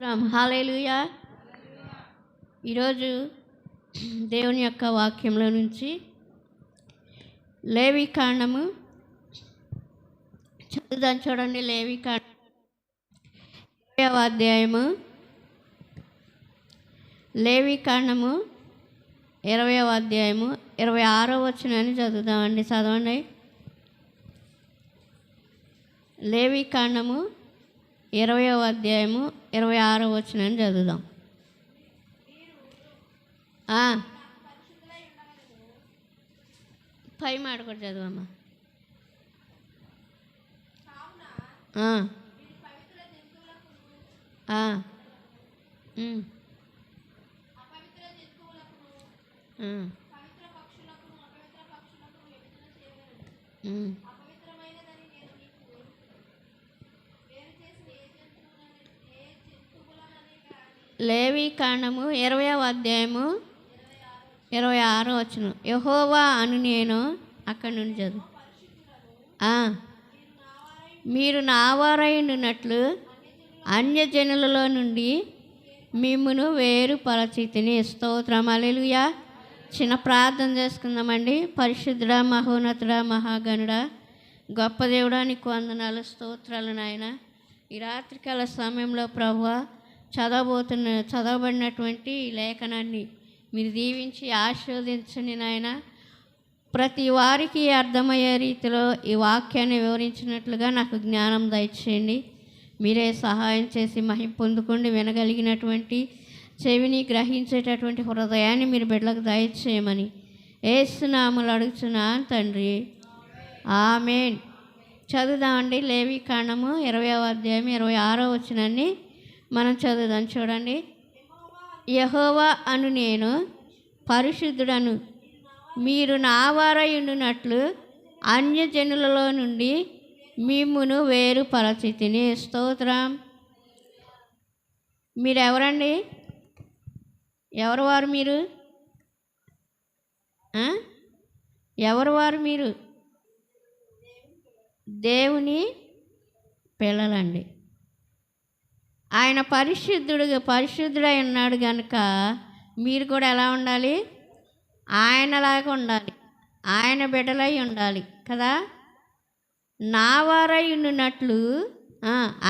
హల్లెలూయా. ఈరోజు దేవుని యొక్క వాక్యంలో నుంచి లేవి కాండము చదువుదాం. చూడండి, లేవి కాండం 20వ అధ్యాయము. లేవి కాండము 20వ అధ్యాయము 26వ వచనాన్ని చదువుదామండి. చదవండి. లేవి కాండము 20వ అధ్యాయము 26వ వచనాన్ని చదువుదాం. పై మాట కూడా చదువమ్మా. లేవి కాండము 20వ అధ్యాయము 26వ వచనం. యెహోవా అను నేను, అక్కడి నుండి చదువు. మీరు నావారైనట్లు అన్యజనులలో నుండి మిమ్మును వేరుపరచితిని. స్తోత్రం. హల్లెలూయా. చిన్న ప్రార్థన చేసుకుందామండి. పరిశుద్ధుడా, మహోన్నతుడా, మహాగణుడా, గొప్ప దేవుడా, నీకు వందనాలు, స్తోత్రాలు నాయన. ఈ రాత్రికాల సమయంలో ప్రభువా చదవబడినటువంటి లేఖనాన్ని మీరు దీవించి ఆశీర్వదించండి నాయన. ప్రతి వారికి అర్థమయ్యే రీతిలో ఈ వాక్యాన్ని వివరించినట్లుగా నాకు జ్ఞానం దయచేయండి. మీరే సహాయం చేసి మహిమ పొందుకోండి. వినగలిగినటువంటి చెవిని గ్రహించేటటువంటి హృదయాన్ని మీరు బిడ్డలకు దయచేయమని యేసు నామములో అడుగుచున్నాను తండ్రి, ఆమేన్. చదువుదామండి. లేవి కాండము 20వ అధ్యాయం 26వ వచనాన్ని మనం చదువుదాం. చూడండి. యెహోవా అను నేను పరిశుద్ధుడను, మీరు నావారైయుండునట్లు అన్యజనులలో నుండి మిమ్మును వేరుపరచితిని. స్తోత్రం. మీరెవరండి? ఎవరు వారు మీరు? ఎవరు వారు మీరు? దేవుని పిల్లలండి. ఆయన పరిశుద్ధుడై ఉన్నాడు కనుక మీరు కూడా ఎలా ఉండాలి? ఆయనలాగా ఉండాలి, ఆయన బిడ్డలై ఉండాలి కదా. నా వారై ఉండినట్లు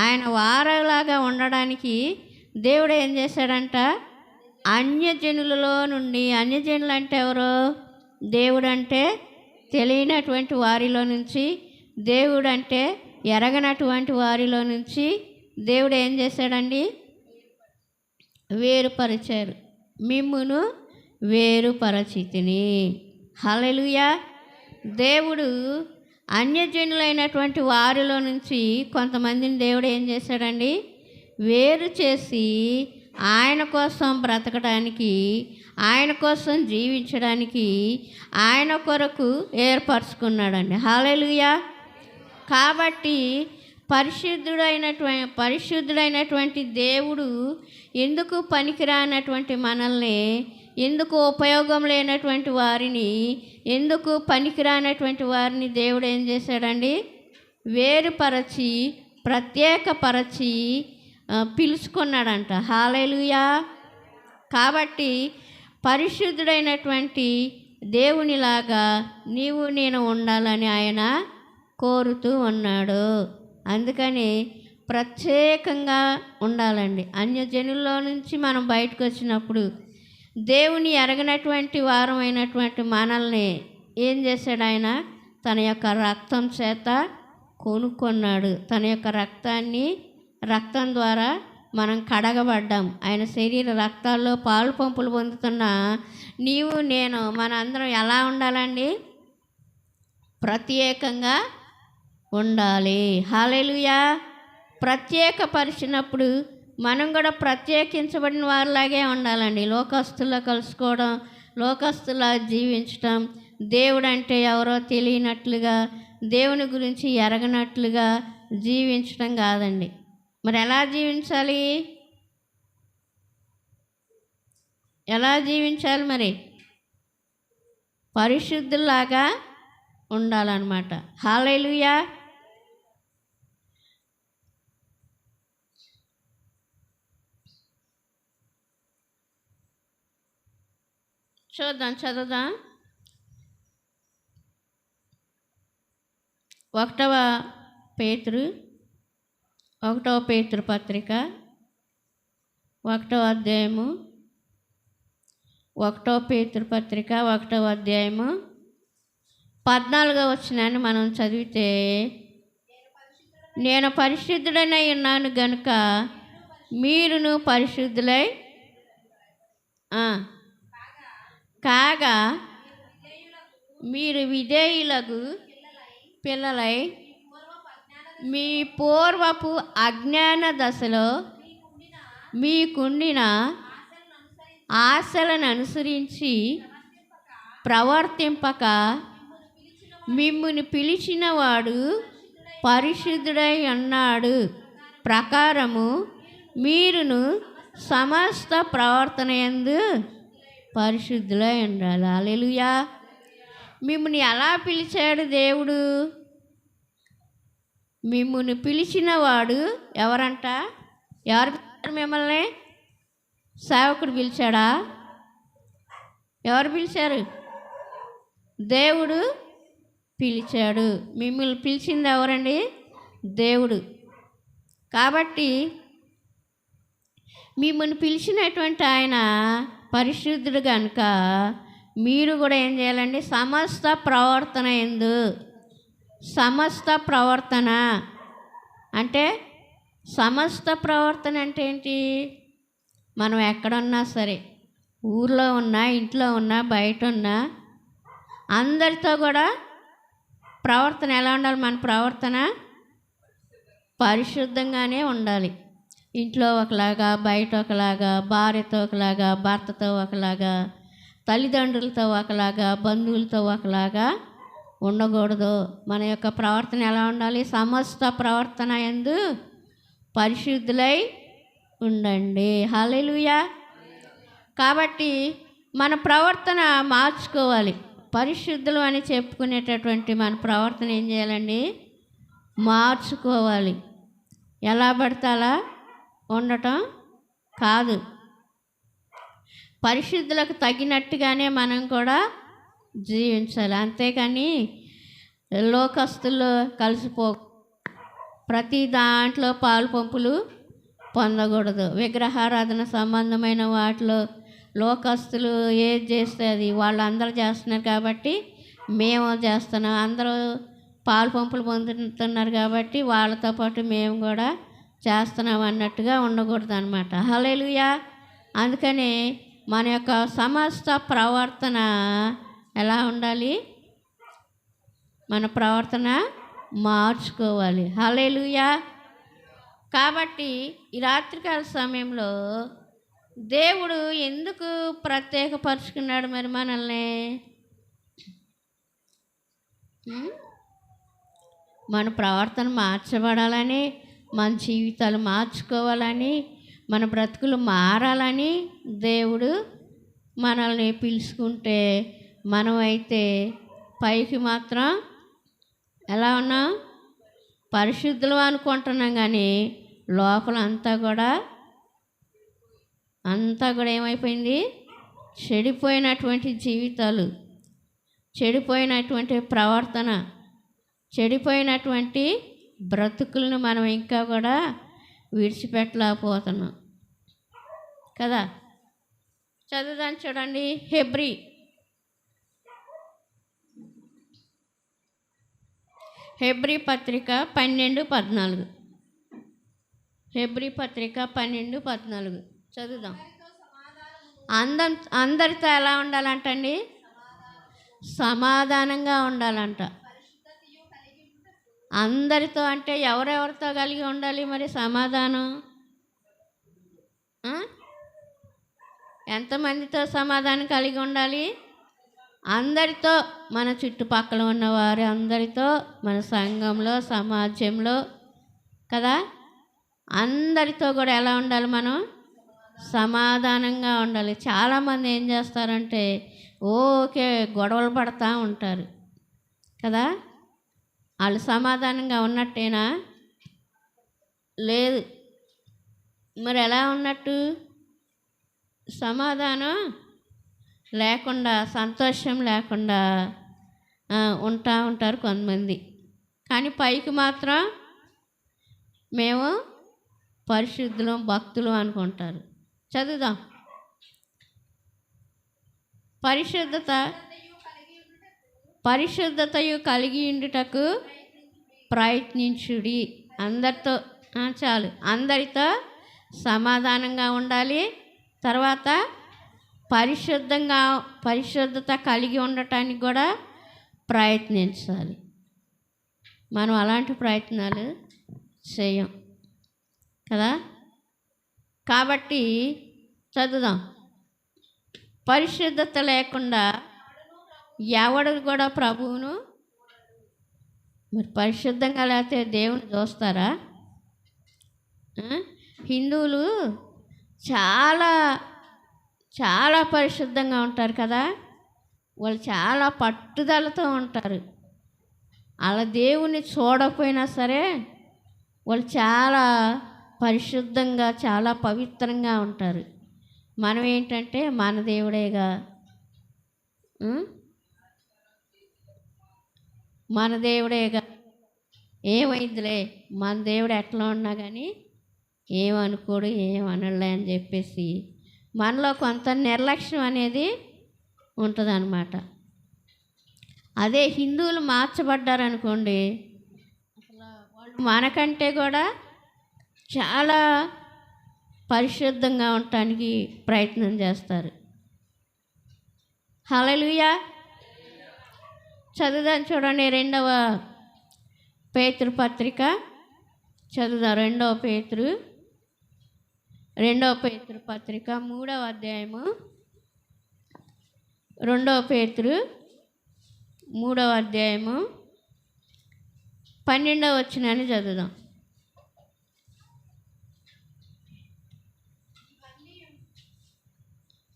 ఆయన వారలాగా ఉండడానికి దేవుడు ఏం చేశాడంట? అన్యజనులలో నుండి, అన్యజనులు అంటే ఎవరు? దేవుడు అంటే తెలియనటువంటి వారిలో నుంచి, దేవుడు అంటే ఎరగనటువంటి వారిలో నుంచి దేవుడు ఏం చేశాడండి? వేరుపరిచారు. మిమ్మును వేరుపరచితిని. హల్లెలూయా. దేవుడు అన్యజనులైనటువంటి వారిలో నుంచి కొంతమందిని దేవుడు ఏం చేశాడండి? వేరు చేసి ఆయన కోసం బ్రతకడానికి, ఆయన కోసం జీవించడానికి ఆయన కొరకు ఏర్పరచుకున్నాడండి. హల్లెలూయా. కాబట్టి పరిశుద్ధుడైనటువంటి దేవుడు ఎందుకు పనికిరానటువంటి మనల్ని, ఎందుకు ఉపయోగం లేనటువంటి వారిని, ఎందుకు పనికిరానటువంటి వారిని దేవుడు ఏం చేశాడండి? వేరుపరచి, ప్రత్యేకపరచి పిలుచుకున్నాడంట. హల్లెలూయా. కాబట్టి పరిశుద్ధుడైనటువంటి దేవునిలాగా నీవు నేను ఉండాలని ఆయన కోరుతూ ఉన్నాడు. అందుకని ప్రత్యేకంగా ఉండాలండి. అన్యజనుల్లో నుంచి మనం బయటకు వచ్చినప్పుడు దేవుని ఎరగనటువంటి వారమైనటువంటి మనల్ని ఏం చేశాడు? ఆయన తన యొక్క రక్తం చేత కొనుక్కున్నాడు. తన యొక్క రక్తం ద్వారా మనం కడగబడ్డాం. ఆయన శరీర రక్తాల్లో పాలు పంపులు పొందుతున్న నీవు నేను మనందరం ఎలా ఉండాలండి? ప్రత్యేకంగా ఉండాలి. హల్లెలూయా. ప్రత్యేకపరిచినప్పుడు మనం కూడా ప్రత్యేకించబడిన వారిలాగే ఉండాలండి. లోకస్తుల్లో కలుసుకోవడం, లోకస్తులా జీవించటం, దేవుడు అంటే ఎవరో తెలియనట్లుగా, దేవుని గురించి ఎరగనట్లుగా జీవించటం కాదండి. మరి ఎలా జీవించాలి? మరి పరిశుద్ధులాగా ఉండాలన్నమాట. హల్లెలూయా. చదువుదాం. 1 పేతురు పత్రిక 1వ అధ్యాయము 1 పేతురు పత్రిక 1వ అధ్యాయము 14వ వచనాన్ని మనం చదివితే, నేను పరిశుద్ధుడనై ఉన్నాను గనుక మీరును పరిశుద్ధులై కాగా మీరు విధేయులకు పిల్లలై మీ పూర్వపు అజ్ఞాన దశలో మీకుండిన ఆశలను అనుసరించి ప్రవర్తింపక మిమ్మును పిలిచిన వాడు పరిశుద్ధుడై ఉన్నాడు ప్రకారము మీరును సమస్త ప్రవర్తన యందు పరిశుద్ధులై ఉండాలి. హల్లెలూయా. మిమ్ముని ఎలా పిలిచాడు దేవుడు? మిమ్ముని పిలిచిన వాడు ఎవరంట? ఎవరు పిలిచారు మిమ్మల్ని? సేవకుడు పిలిచాడా? ఎవరు పిలిచారు? దేవుడు పిలిచాడు. మిమ్మల్ని పిలిచింది ఎవరండి? దేవుడు. కాబట్టి మిమ్మల్ని పిలిచినటువంటి ఆయన పరిశుద్ధుడు కనుక మీరు కూడా ఏం చేయాలండి? సమస్త ప్రవర్తన యందు. సమస్త ప్రవర్తన అంటే సమస్త ప్రవర్తన అంటే ఏంటి? మనం ఎక్కడున్నా సరే, ఊర్లో ఉన్నా, ఇంట్లో ఉన్నా, బయట ఉన్నా, అందరితో కూడా ప్రవర్తన ఎలా ఉండాలి? మన ప్రవర్తన పరిశుద్ధంగానే ఉండాలి. ఇంట్లో ఒకలాగా, బయట ఒకలాగా, భార్యతో ఒకలాగా, భర్తతో ఒకలాగా, తల్లిదండ్రులతో ఒకలాగా, బంధువులతో ఒకలాగా ఉండకూడదు. మన యొక్క ప్రవర్తన ఎలా ఉండాలి? సమస్త ప్రవర్తన యందు పరిశుద్ధులై ఉండండి. హల్లెలూయా. కాబట్టి మన ప్రవర్తన మార్చుకోవాలి. పరిశుద్ధులు అని చెప్పుకునేటటువంటి మన ప్రవర్తన ఏం చేయాలండి? మార్చుకోవాలి. ఎలా పడితే అలా ఉండటం కాదు. పరిశుద్ధులకు తగినట్టుగానే మనం కూడా జీవించాలి. అంతేకాని లోకస్తులు కలిసిపో, ప్రతి దాంట్లో పాలు పంపులు పొందకూడదు. విగ్రహారాధన సంబంధమైన వాటిలో లోకస్తులు ఏది చేస్తే అది వాళ్ళందరూ చేస్తున్నారు కాబట్టి మేము చేస్తున్నాం, అందరూ పాలు పంపులు పొందుతున్నారు కాబట్టి వాళ్ళతో పాటు మేము కూడా చేస్తున్నాం అన్నట్టుగా ఉండకూడదు అన్నమాట. హల్లెలూయా. అందుకని మన యొక్క సమస్త ప్రవర్తన ఎలా ఉండాలి? మన ప్రవర్తన మార్చుకోవాలి. హల్లెలూయా. కాబట్టి ఈ రాత్రికాల సమయంలో దేవుడు ఎందుకు ప్రత్యేకపరుచుకున్నాడు మరి మనల్ని? మన ప్రవర్తన మార్చబడాలని, మన జీవితాలు మార్చుకోవాలని, మన బ్రతుకులు మారాలని దేవుడు మనల్ని పిలుచుకుంటే, మనమైతే పైకి మాత్రం ఎలా ఉన్నాం? పరిశుద్ధులు అనుకుంటున్నాం, కానీ లోపల అంతా కూడా ఏమైపోయింది? చెడిపోయినటువంటి జీవితాలు, చెడిపోయినటువంటి ప్రవర్తన, చెడిపోయినటువంటి బ్రతుకులను మనం ఇంకా కూడా విడిచిపెట్టలేకపోతున్నాం కదా. చదువుదాన్ని చూడండి. హెబ్రీ పత్రిక 12:14. హెబ్రీ పత్రిక 12:14 చదువుదాం. అందరితో ఎలా ఉండాలంటండి? సమాధానంగా ఉండాలంట. అందరితో అంటే ఎవరెవరితో కలిగి ఉండాలి మరి సమాధానం? ఎంతమందితో సమాధానం కలిగి ఉండాలి? అందరితో, మన చుట్టుపక్కల ఉన్నవారు అందరితో, మన సంఘంలో, సమాజంలో కదా, అందరితో కూడా ఎలా ఉండాలి? మనం సమాధానంగా ఉండాలి. చాలామంది ఏం చేస్తారంటే ఓకే గొడవలు పడుతూ ఉంటారు కదా. వాళ్ళు సమాధానంగా ఉన్నట్టేనా? లేదు. మరి ఎలా ఉన్నట్టు? సమాధానం లేకుండా, సంతోషం లేకుండా ఉంటారు కొంతమంది. కానీ పైకి మాత్రం మేము పరిశుద్ధులం, భక్తులు అనుకుంటారు. చదువుదాం. పరిశుద్ధతయు కలిగి ఉండుటకు ప్రయత్నించుడి. అందరితో చాలు, అందరితో సమాధానంగా ఉండాలి. తర్వాత పరిశుద్ధత కలిగి ఉండటానికి కూడా ప్రయత్నించాలి. మనం అలాంటి ప్రయత్నాలు చేయం కదా. కాబట్టి చదువుదాం. పరిశుద్ధత లేకుండా ఎవడు కూడా ప్రభువును, మరి పరిశుద్ధంగా లేకపోతే దేవుని చూస్తారా? హిందువులు చాలా చాలా పరిశుద్ధంగా ఉంటారు కదా. వాళ్ళు చాలా పట్టుదలతో ఉంటారు. అలా దేవుని చూడకపోయినా సరే వాళ్ళు చాలా పరిశుద్ధంగా, చాలా పవిత్రంగా ఉంటారు. మనం ఏంటంటే మన దేవుడేగా, మన దేవుడేగా, ఏమైందిలే, మన దేవుడు ఎట్లా ఉన్నా కానీ ఏమనుకోడు, ఏమనలే అని చెప్పేసి మనలో కొంత నిర్లక్ష్యం అనేది ఉంటుందన్నమాట. అదే హిందువులు మార్చబడ్డారనుకోండి, అసలు వాళ్ళు మనకంటే కూడా చాలా పరిశుద్ధంగా ఉండటానికి ప్రయత్నం చేస్తారు. హల్లెలూయా. చదువుదాం, చూడండి. 2వ పేతురు పత్రిక చదువుదాం. 2వ పేతురు పత్రిక 3వ అధ్యాయము. 2వ పేతురు 3వ అధ్యాయము 12వ వచనాన్ని చదువుదాం.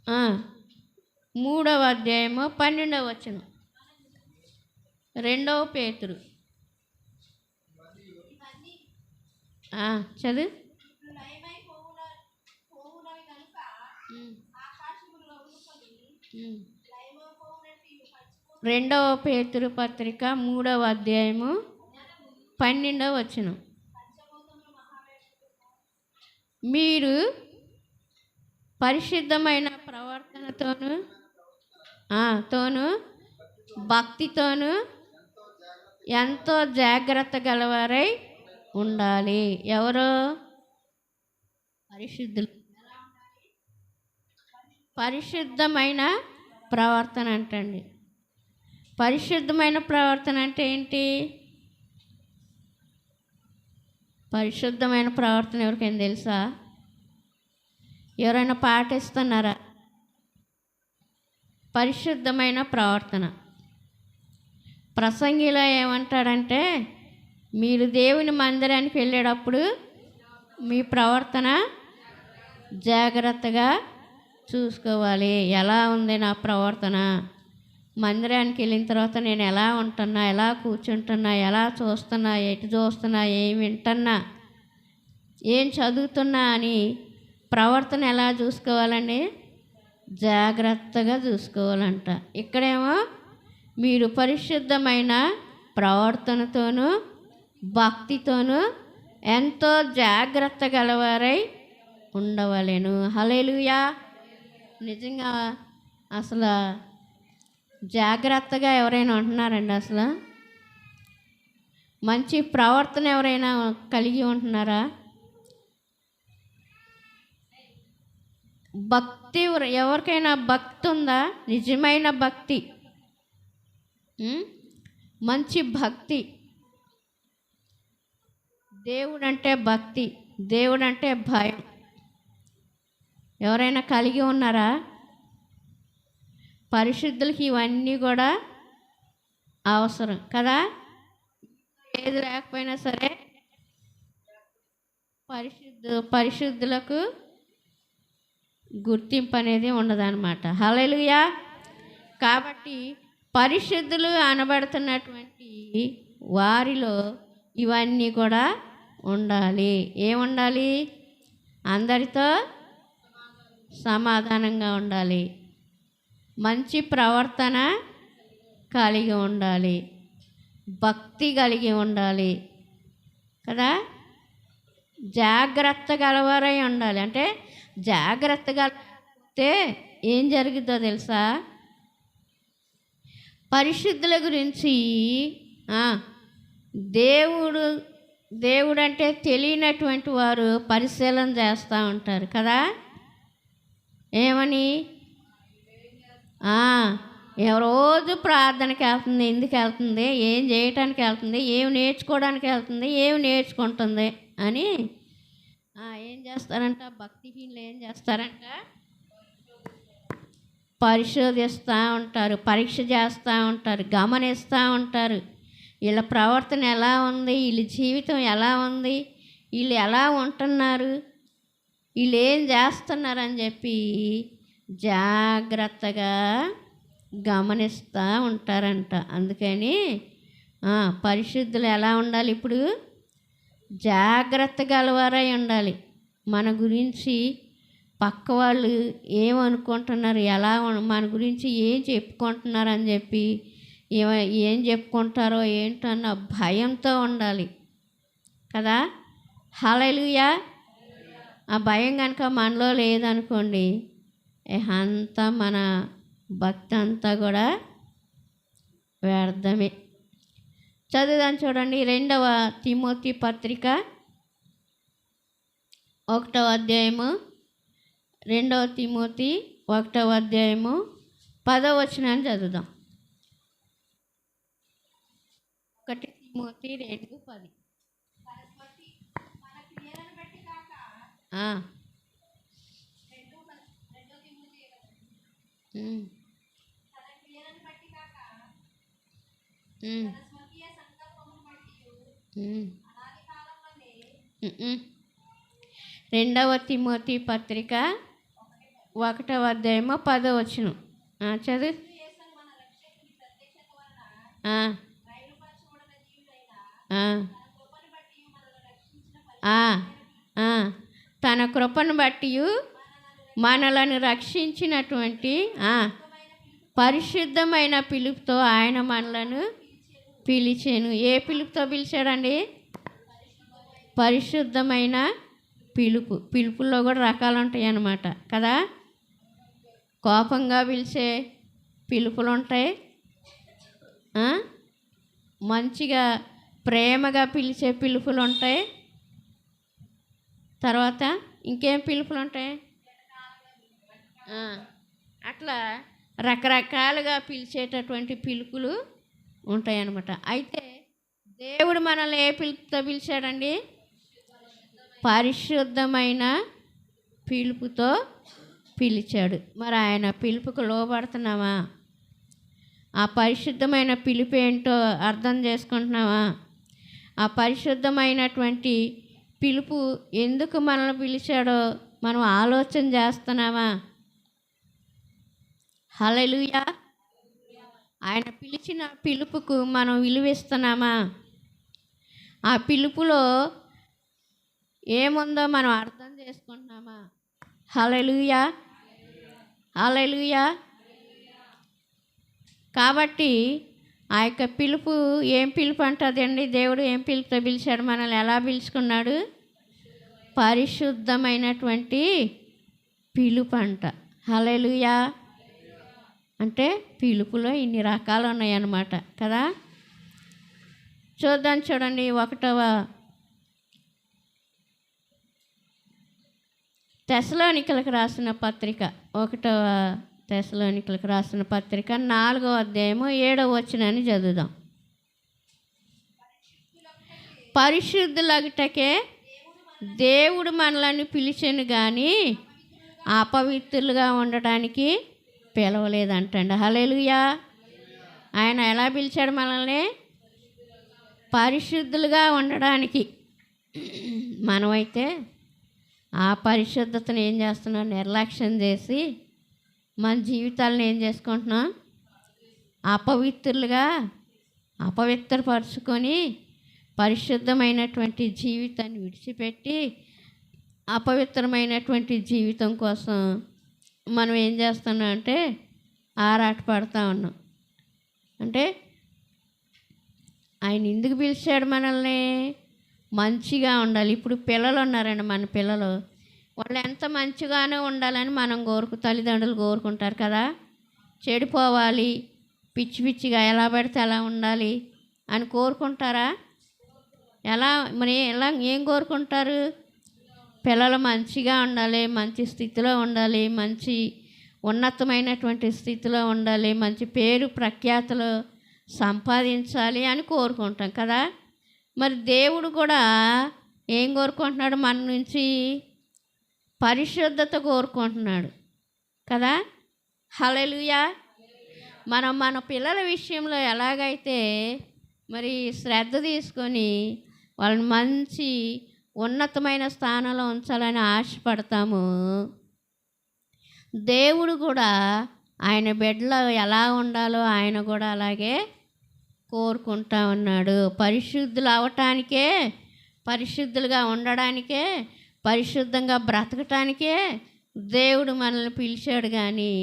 ఆ, 3వ అధ్యాయము 12వ వచనం. 2వ పేతురు చదువు. 2వ పేతురు పత్రిక 3వ అధ్యాయము 12వ వచనం. మీరు పరిశుద్ధమైన ప్రవర్తనతోను భక్తితోను ఎంతో జాగ్రత్త గలవారై ఉండాలి. ఎవరు? పరిశుద్ధులు. పరిశుద్ధమైన ప్రవర్తన అంటండి. పరిశుద్ధమైన ప్రవర్తన అంటే ఏంటి? పరిశుద్ధమైన ప్రవర్తన ఎవరికైనా తెలుసా? ఎవరైనా పాటిస్తున్నారా? పరిశుద్ధమైన ప్రవర్తన. ప్రసంగిలో ఏమంటాడంటే, మీరు దేవుని మందిరానికి వెళ్ళేటప్పుడు మీ ప్రవర్తన జాగ్రత్తగా చూసుకోవాలి. ఎలా ఉంది నా ప్రవర్తన? మందిరానికి వెళ్ళిన తర్వాత నేను ఎలా ఉంటున్నా, ఎలా కూర్చుంటున్నా, ఎలా చూస్తున్నా, ఎటు చూస్తున్నా, ఏం వింటున్నా, ఏం చదువుతున్నా అని ప్రవర్తన ఎలా చూసుకోవాలండి? జాగ్రత్తగా చూసుకోవాలంట. ఇక్కడేమో మీరు పరిశుద్ధమైన ప్రవర్తనతోనూ భక్తితోనూ ఎంతో జాగ్రత్త గలవారై ఉండవలెను. హల్లెలూయా. నిజంగా అసలు జాగ్రత్తగా ఎవరైనా ఉంటున్నారండి? అసలు మంచి ప్రవర్తన ఎవరైనా కలిగి ఉంటున్నారా? భక్తి ఎవరికైనా భక్తి ఉందా? నిజమైన భక్తి, మంచి భక్తి. దేవుడంటే భక్తి, దేవుడంటే భయం ఎవరైనా కలిగి ఉన్నారా? పరిశుద్ధులకి ఇవన్నీ కూడా అవసరం కదా. ఏది లేకపోయినా సరే పరిశుద్ధులకు గుర్తింపు అనేది ఉండదన్నమాట. హల్లెలూయా. కాబట్టి పరిశుద్ధులు అనబడుతున్నటువంటి వారిలో ఇవన్నీ కూడా ఉండాలి. ఏముండాలి? అందరితో సమాధానంగా ఉండాలి. మంచి ప్రవర్తన కలిగి ఉండాలి, భక్తి కలిగి ఉండాలి కదా. జాగ్రత్త గలవారై ఉండాలి. అంటే జాగ్రత్తగా అయితే ఏం జరుగుతుందో తెలుసా? పరిశుద్ధుల గురించి దేవుడు అంటే తెలియనటువంటి వారు పరిశీలన చేస్తూ ఉంటారు కదా. ఏమని? రోజు ప్రార్థనకి వెళ్తుంది, ఎందుకు వెళ్తుంది, ఏం చేయటానికి వెళ్తుంది, ఏమి నేర్చుకోవడానికి వెళ్తుంది, ఏమి నేర్చుకుంటుంది అని ఏం చేస్తారంట? భక్తిహీనులు ఏం చేస్తారంట? పరిశోధిస్తూ ఉంటారు, పరీక్ష చేస్తూ ఉంటారు, గమనిస్తూ ఉంటారు. వీళ్ళ ప్రవర్తన ఎలా ఉంది, వీళ్ళ జీవితం ఎలా ఉంది, వీళ్ళు ఎలా ఉంటున్నారు, వీళ్ళు ఏం చేస్తున్నారని చెప్పి జాగ్రత్తగా గమనిస్తూ ఉంటారంట. అందుకని పరిశుద్ధులు ఎలా ఉండాలి? ఇప్పుడు జాగ్రత్త గలవారై ఉండాలి. మన గురించి పక్క వాళ్ళు ఏమనుకుంటున్నారు, మన గురించి ఏం చెప్పుకుంటున్నారు అని చెప్పి ఏం చెప్పుకుంటారో ఏంటన్న భయంతో ఉండాలి కదా. హల్లెలూయా. ఆ భయం కనుక మనలో లేదనుకోండి, అంతా మన భక్తి అంతా కూడా వ్యర్థమే. చదువుదాం చూడండి. 2వ తిమోతి పత్రిక 1వ అధ్యాయము, 2వ తిమోతి 1వ అధ్యాయము 10వ వచనాన్ని చదువుదాం. 1 తిమోతి 2:10. రెండవ తిమోతి పత్రిక 1వ అధ్యాయము 10వ వచనం చదువు. తన కృపను బట్టి మనలను రక్షించినటువంటి పరిశుద్ధమైన పిలుపుతో ఆయన మనలను పిలిచాను. ఏ పిలుపుతో పిలిచాడండి? పరిశుద్ధమైన పిలుపుల్లో కూడా రకాలు ఉంటాయి అన్నమాట కదా. కోపంగా పిలిచే పిలుపులు ఉంటాయి, మంచిగా ప్రేమగా పిలిచే పిలుపులు ఉంటాయి, తర్వాత ఇంకేం పిలుపులు ఉంటాయి, అట్లా రకరకాలుగా పిలిచేటటువంటి పిలుపులు ఉంటాయి అన్నమాట. అయితే దేవుడు మనల్ని ఏ పిలుపుతో పిలిచాడండి? పరిశుద్ధమైన పిలుపుతో పిలిచాడు. మరి ఆయన పిలుపుకు లోబడుతున్నావా? ఆ పరిశుద్ధమైన పిలుపు ఏంటో అర్థం చేసుకుంటున్నావా? ఆ పరిశుద్ధమైనటువంటి పిలుపు ఎందుకు మనల్ని పిలిచాడో మనం ఆలోచన చేస్తున్నామా? హల్లెలూయా. ఆయన పిలిచిన పిలుపుకు మనం విలువిస్తున్నామా? ఆ పిలుపులో ఏముందో మనం అర్థం చేసుకుంటున్నామా? హల్లెలూయా, హల్లెలూయా. కాబట్టి ఆ యొక్క పిలుపు ఏం పిలుపు అంటుందండి? దేవుడు ఏం పిలుపుతో పిలిచాడు? మనల్ని ఎలా పిలుచుకున్నాడు? పరిశుద్ధమైనటువంటి పిలుపు అంట. హల్లెలూయా. అంటే పిలుపులో ఇన్ని రకాలు ఉన్నాయన్నమాట కదా. చూద్దాం చూడండి. 1వ తెస్సలోనికలకు రాసిన పత్రిక 1వ తెస్సలోనికలకు రాసిన పత్రిక 4వ అధ్యాయము 7వ వచనాన్ని చదువుదాం. పరిశుద్ధులగుటకే దేవుడు మనల్ని పిలిచెను కానీ అపవిత్రులుగా ఉండడానికి పిలవలేదంటండి. హల్లెలూయా. ఆయన ఎలా పిలిచాడు మనల్ని? పరిశుద్ధులుగా ఉండడానికి. మనమైతే ఆ పరిశుద్ధతను ఏం చేస్తున్నాం? నిర్లక్ష్యం చేసి మన జీవితాలను ఏం చేసుకుంటున్నాం? అపవిత్రపరుచుకొని పరిశుద్ధమైనటువంటి జీవితాన్ని విడిచిపెట్టి అపవిత్రమైనటువంటి జీవితం కోసం మనం ఏం చేస్తున్నాం అంటే ఆరాట పడుతూ ఉన్నాం. అంటే ఆయన ఎందుకు పిలిచాడు మనల్ని? మంచిగా ఉండాలి. ఇప్పుడు పిల్లలు ఉన్నారండి, మన పిల్లలు వాళ్ళు ఎంత మంచిగానే ఉండాలని మనం తల్లిదండ్రులు కోరుకుంటారు కదా. చెడిపోవాలి, పిచ్చి పిచ్చిగా ఎలా పడితే అలా ఉండాలి అని కోరుకుంటారా? ఎలా మరి ఎలా ఏం కోరుకుంటారు? పిల్లలు మంచిగా ఉండాలి, మంచి స్థితిలో ఉండాలి, మంచి ఉన్నతమైనటువంటి స్థితిలో ఉండాలి, మంచి పేరు ప్రఖ్యాతలు సంపాదించాలి అని కోరుకుంటాం కదా. మరి దేవుడు కూడా ఏం కోరుకుంటున్నాడు? మన నుంచి పరిశుద్ధత కోరుకుంటున్నాడు కదా. హల్లెలూయా. మనం మన పిల్లల విషయంలో ఎలాగైతే మరి శ్రద్ధ తీసుకొని వాళ్ళని మంచి ఉన్నతమైన స్థానంలో ఉంచాలని ఆశపడతాము, దేవుడు కూడా ఆయన బిడ్డలు ఎలా ఉండాలో ఆయన కూడా అలాగే కోరుకుంటా ఉన్నాడు. పరిశుద్ధులు అవటానికే, పరిశుద్ధులుగా ఉండడానికే, పరిశుద్ధంగా బ్రతకటానికే దేవుడు మనల్ని పిలిచాడు, కానీ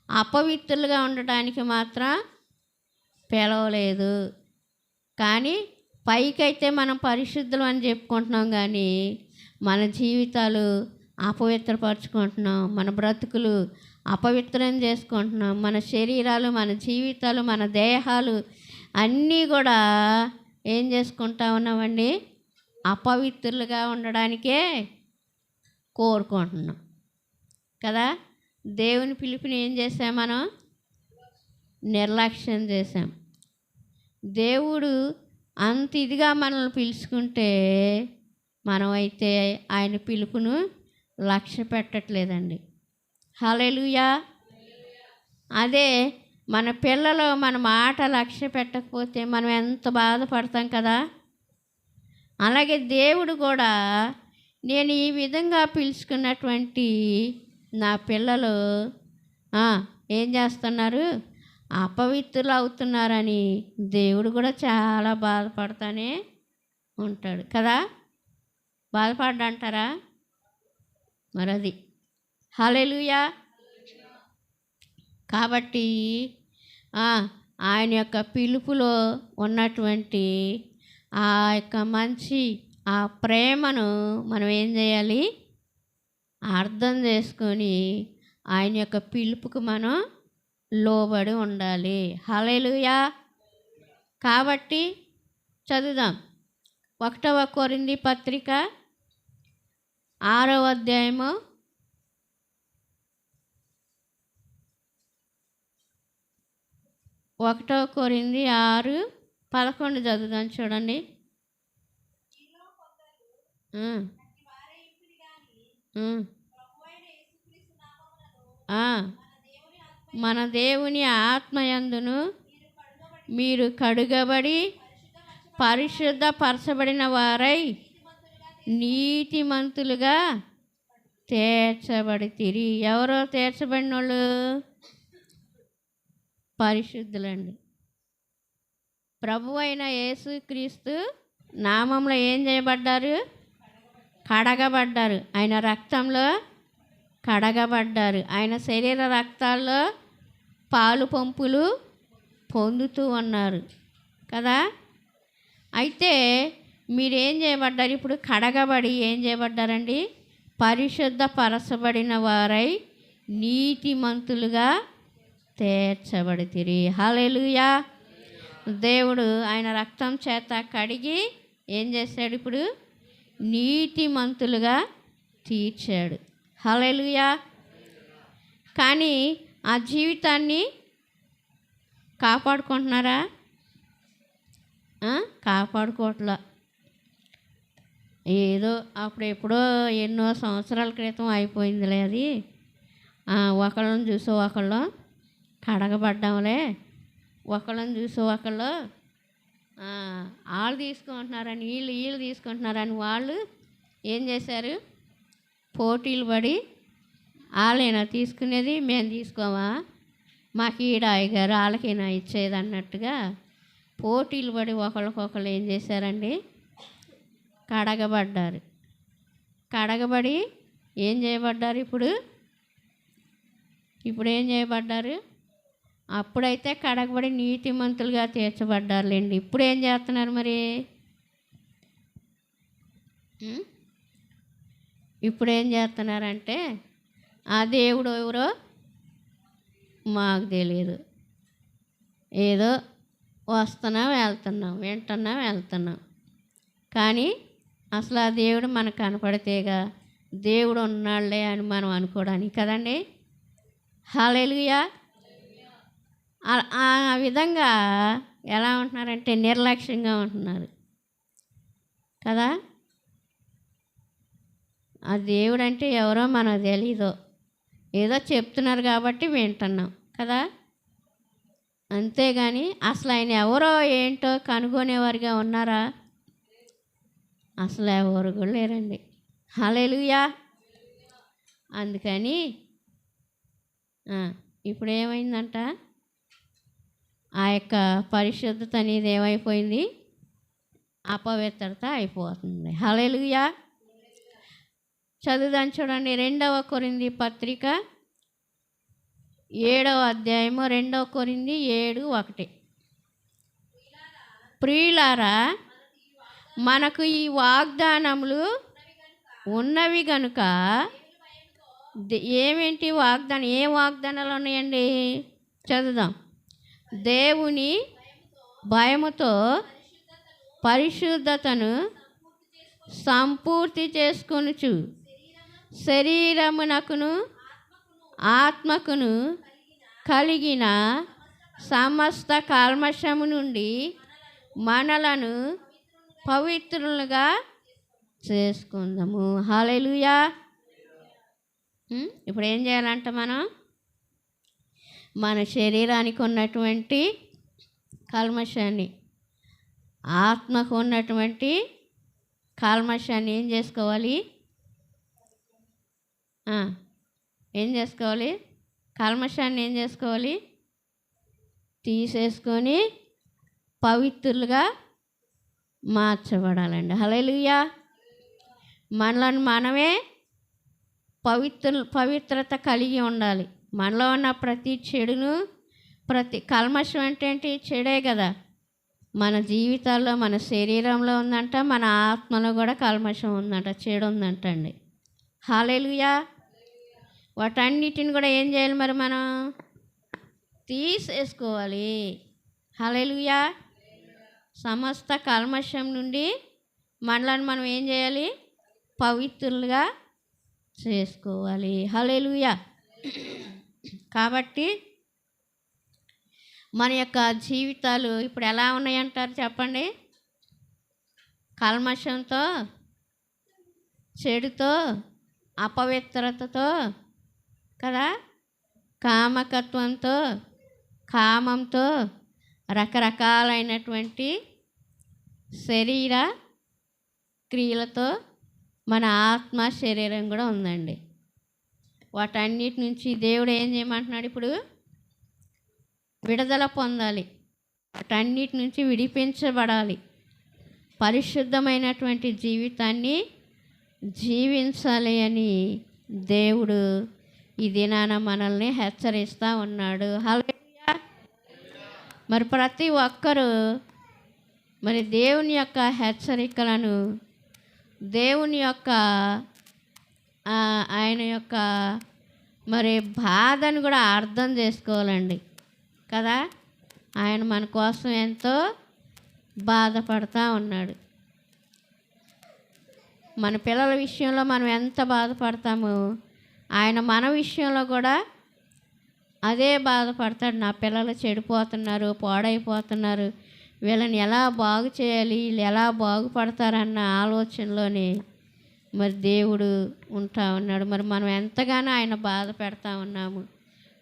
అపవిత్రులుగా ఉండటానికి మాత్రం పిలవలేదు. కానీ పైకైతే మనం పరిశుద్ధులు అని చెప్పుకుంటున్నాం, కానీ మన జీవితాలు అపవిత్రపరుచుకుంటున్నాం, మన బ్రతుకులు అపవిత్రం చేసుకుంటున్నాం. మన శరీరాలు, మన జీవితాలు, మన దేహాలు అన్నీ కూడా ఏం చేసుకుంటా ఉన్నామండి? అపవిత్రులుగా ఉండడానికే కోరుకుంటున్నాం కదా. దేవుని పిలుపుని ఏం చేసాం? మనం నిర్లక్ష్యం చేసాం. దేవుడు అంత ఇదిగా మనల్ని పిలుచుకుంటే మనమైతే ఆయన పిలుపును లక్ష్య పెట్టట్లేదండి. హల్లెలూయా. అదే మన పిల్లలు మన మాట లక్ష్య పెట్టకపోతే మనం ఎంత బాధపడతాం కదా. అలాగే దేవుడు కూడా నేను ఈ విధంగా పిలుచుకున్నటువంటి నా పిల్లలు ఏం చేస్తున్నారు? అపవిత్రులు అవుతున్నారని దేవుడు కూడా చాలా బాధపడతానే ఉంటాడు కదా. బాధపడ్డంటారా? మరి అది హల్లెలూయా. కాబట్టి ఆయన యొక్క పిలుపులో ఉన్నటువంటి ఆ యొక్క మంచి ఆ ప్రేమను మనం ఏం చేయాలి? అర్థం చేసుకొని ఆయన యొక్క పిలుపుకు మనం లోబడి ఉండాలి. హల్లెలూయా. కాబట్టి చదువుదాం. 1వ కొరింథీ పత్రిక 6వ అధ్యాయము 1 కొరింథీ 6:11 చదువుదాం. చూడండి. మన దేవుని ఆత్మయందును మీరు కడుగబడి పరిశుద్ధపరచబడిన వారై నీతిమంతులుగా తీర్చబడితిరి. ఎవరో తీర్చబడిన వాళ్ళు? పరిశుద్ధులండి. ప్రభు అయిన యేసుక్రీస్తు నామంలో ఏం చేయబడ్డారు? కడగబడ్డారు. ఆయన రక్తంలో కడగబడ్డారు. ఆయన శరీర రక్తాల్లో పాలు పంపులు పొందుతూ ఉన్నారు కదా. అయితే మీరేం చేయబడ్డారు? ఇప్పుడు కడగబడి ఏం చేయబడ్డారండి? పరిశుద్ధపరచబడిన వారై నీతిమంతులుగా తీర్చబడితిరి. హల్లెలూయా. దేవుడు ఆయన రక్తం చేత కడిగి ఏం చేశాడు? ఇప్పుడు నీతిమంతులుగా తీర్చాడు. హల్లెలూయా. కానీ ఆ జీవితాన్ని కాపాడుకుంటున్నారా? కాపాడుకోవట్లా. ఏదో అప్పుడెప్పుడో ఎన్నో సంవత్సరాల క్రితం అయిపోయిందిలే అది. ఒకళ్ళని చూసి ఒకళ్ళు కడగబడ్డాంలే, ఒకళ్ళని చూసి ఒకళ్ళు వాళ్ళు తీసుకుంటున్నారని వీళ్ళు తీసుకుంటున్నారని వాళ్ళు ఏం చేశారు? పోటీలు పడి వాళ్ళైనా తీసుకునేది, మేము తీసుకోమా, మాకు ఈడాయి గారు వాళ్ళకైనా ఇచ్చేది అన్నట్టుగా పోటీలు పడి ఒకళ్ళకొకళ్ళు ఏం చేశారండి? కడగబడ్డారు. కడగబడి ఏం చేయబడ్డారు? ఇప్పుడు ఏం చేయబడ్డారు? అప్పుడైతే కడగబడి నీతిమంతులుగా తీర్చబడ్డారులేండి. ఇప్పుడు ఏం చేస్తున్నారు మరి? ఇప్పుడు ఏం చేస్తున్నారంటే ఆ దేవుడు ఎవరో మాకు తెలియదు, ఏదో వస్తున్నాం వెళ్తున్నాం, వింటున్నాం వెళ్తున్నాం. కానీ అసలు ఆ దేవుడు మనకు కనపడితేగా దేవుడు ఉన్నాడులే అని మనం అనుకోవడానికి కదండి. హల్లెలూయా. ఆ విధంగా ఎలా ఉంటున్నారంటే నిర్లక్ష్యంగా ఉంటున్నారు కదా. ఆ దేవుడు అంటే ఎవరో మనకు తెలీదు, ఏదో చెప్తున్నారు కాబట్టి వింటున్నాం కదా. అంతేగాని అసలు ఆయన ఎవరో ఏంటో కనుగొనేవారుగా ఉన్నారా? అసలు ఎవరు కూడా లేరండి. హల్లెలూయా. అందుకని ఇప్పుడు ఏమైందంట, ఆ యొక్క పరిశుద్ధత అనేది ఏమైపోయింది? అపవిత్రత అయిపోతుంది. హల్లెలూయా. చదువుదాం చూడండి. 2వ కొరింథీ పత్రిక 7వ అధ్యాయము 2వ కొరింథీ 7:1. ప్రియులారా, మనకు ఈ వాగ్దానములు ఉన్నవి గనుక ఏమేంటి వాగ్దానం? ఏ వాగ్దానాలు ఉన్నాయండి? చదువుదాం. దేవుని భయముతో పరిశుద్ధతను సంపూర్తి చేసుకొనుచు శరీరమునకును ఆత్మకును కలిగిన సమస్త కల్మషము నుండి మనలను పవిత్రులుగా చేసుకుందాము. హల్లెలూయా. ఇప్పుడు ఏం చేయాలంట? మనం మన శరీరానికి ఉన్నటువంటి కల్మషాన్ని, ఆత్మకు ఉన్నటువంటి కల్మషాన్ని ఏం చేసుకోవాలి? ఏం చేసుకోవాలి? కల్మషాన్ని ఏం చేసుకోవాలి? తీసేసుకొని పవిత్రులుగా మార్చబడాలండి. హల్లెలూయా. మనలను మనమే పవిత్రత కలిగి ఉండాలి. మనలో ఉన్న ప్రతి చెడును, ప్రతి కల్మషం అంటే ఏంటి? చెడే కదా. మన జీవితాల్లో, మన శరీరంలో ఉందంట, మన ఆత్మలో కూడా కల్మషం ఉందంట, చెడు ఉందంట అండి. హల్లెలూయా. వాటన్నిటిని కూడా ఏం చేయాలి మరి? మనం తీసేసుకోవాలి. హల్లెలూయా. సమస్త కల్మషం నుండి మనలను మనం ఏం చేయాలి? పవిత్రులుగా చేసుకోవాలి. హల్లెలూయా. కాబట్టి మన యొక్క జీవితాలు ఇప్పుడు ఎలా ఉన్నాయంటారు చెప్పండి? కల్మషంతో, చెడుతో, అపవిత్రతతో కదా, కామకత్వంతో, కామంతో, రకరకాలైనటువంటి శరీర క్రియలతో మన ఆత్మ శరీరం కూడా ఉందండి. వాటన్నిటి నుంచి దేవుడు ఏం చేయమంటున్నాడు? ఇప్పుడు విడుదల పొందాలి, వాటన్నిటి నుంచి విడిపించబడాలి, పరిశుద్ధమైనటువంటి జీవితాన్ని జీవించాలి అని దేవుడు ఈ దినాన మనల్ని హెచ్చరిస్తూ ఉన్నాడు. హల్లెలూయా. మరి ప్రతి ఒక్కరూ మరి దేవుని యొక్క హెచ్చరికలను, దేవుని యొక్క ఆయన యొక్క మరి బాధను కూడా అర్థం చేసుకోవాలండి కదా. ఆయన మన కోసం ఎంతో బాధపడతా ఉన్నాడు. మన పిల్లల విషయంలో మనం ఎంత బాధపడతామో ఆయన మన విషయంలో కూడా అదే బాధపడతాడు. నా పిల్లలు చెడిపోతున్నారు, పాడైపోతున్నారు, వీళ్ళని ఎలా బాగు చేయాలి, వీళ్ళు ఎలా బాగుపడతారన్న ఆలోచనలోనే మరి దేవుడు ఉంటా ఉన్నాడు. మరి మనం ఎంతగానో ఆయన బాధ పెడతా ఉన్నాము.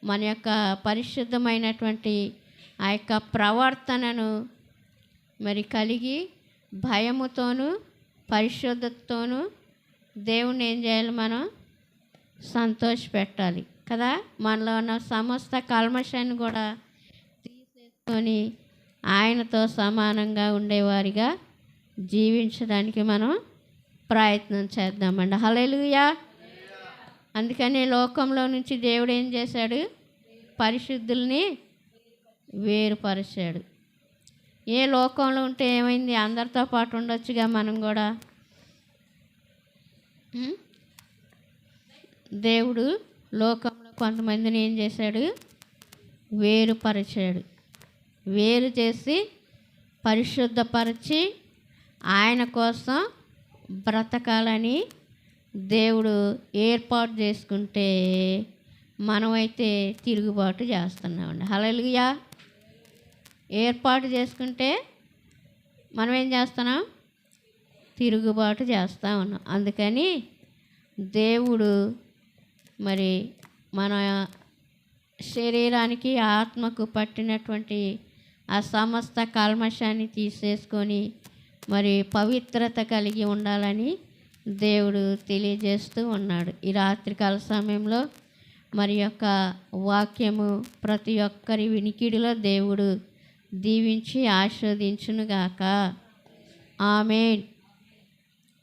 మన యొక్క పరిశుద్ధమైనటువంటి ఆ యొక్క ప్రవర్తనను మరి కలిగి భయముతోనూ పరిశుద్ధతతోనూ దేవుణ్ణి ఏం చేయాలి? మనం సంతోషపెట్టాలి కదా. మనలో ఉన్న సమస్త కల్మషాన్ని కూడా తీసేసుకొని ఆయనతో సమానంగా ఉండేవారిగా జీవించడానికి మనం ప్రయత్నం చేద్దామండి. హల్లెలూయా. అందుకని లోకంలో నుంచి దేవుడు ఏం చేశాడు? పరిశుద్ధుల్ని వేరుపరిచాడు. ఏ లోకంలో ఉంటే ఏమైంది? అందరితో పాటు ఉండొచ్చుగా మనం కూడా. ఉం? దేవుడు లోకంలో కొంతమందిని ఏం చేశాడు? వేరుపరిచాడు. వేరు చేసి పరిశుద్ధపరిచి ఆయన కోసం బ్రతకాలని దేవుడు ఏర్పాటు చేసుకుంటే మనమైతే తిరుగుబాటు చేస్తున్నామండి. హల్లెలూయా. ఏర్పాటు చేసుకుంటే మనం ఏం చేస్తున్నాం? తిరుగుబాటు చేస్తూ ఉన్నాం. అందుకని దేవుడు మరి మన శరీరానికి ఆత్మకు పట్టినటువంటి ఆ సమస్త కల్మషాన్ని తీసేసుకొని మరి పవిత్రత కలిగి ఉండాలని దేవుడు తెలియజేస్తూ ఉన్నాడు. ఈ రాత్రికాల సమయంలో మరి యొక్క వాక్యము ప్రతి ఒక్కరి వినికిడిలో దేవుడు దీవించి ఆశీర్వదించునుగాక. ఆమేన్.